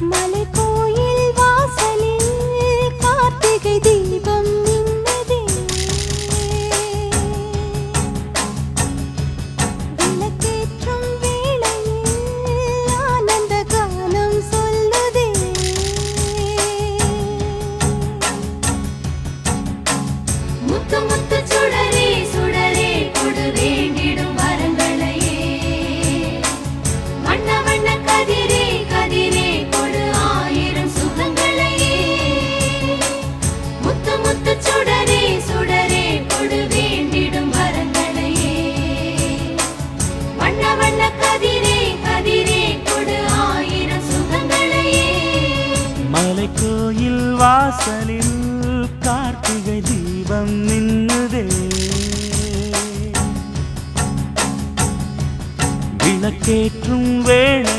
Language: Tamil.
மலைக்கோயில் வாசலில் கார்த்திகை தீபம் மின்னுதே. விளக்கேற்றும் வேளையில் ஆனந்த கானம் சொல்லுதே. முத்து முத்து சுடரே சுடரே கொடு வேண்டிடும் வரங்களையே. வண்ண வண்ண கதிரே கதிரே கொடு ஆயிரம் சுகங்களையே. முத்து முத்து சுடரே சுடரே கொடு வேண்டிடும் வரங்களையே. வண்ண வண்ண கதிரே கதிரே கொடு ஆயிரம் சுகங்களையே. மலைக்கோயில் வாசலில் கார்த்திகை தீபம் மின்னுதே. விளக்கேற்றும் வேளை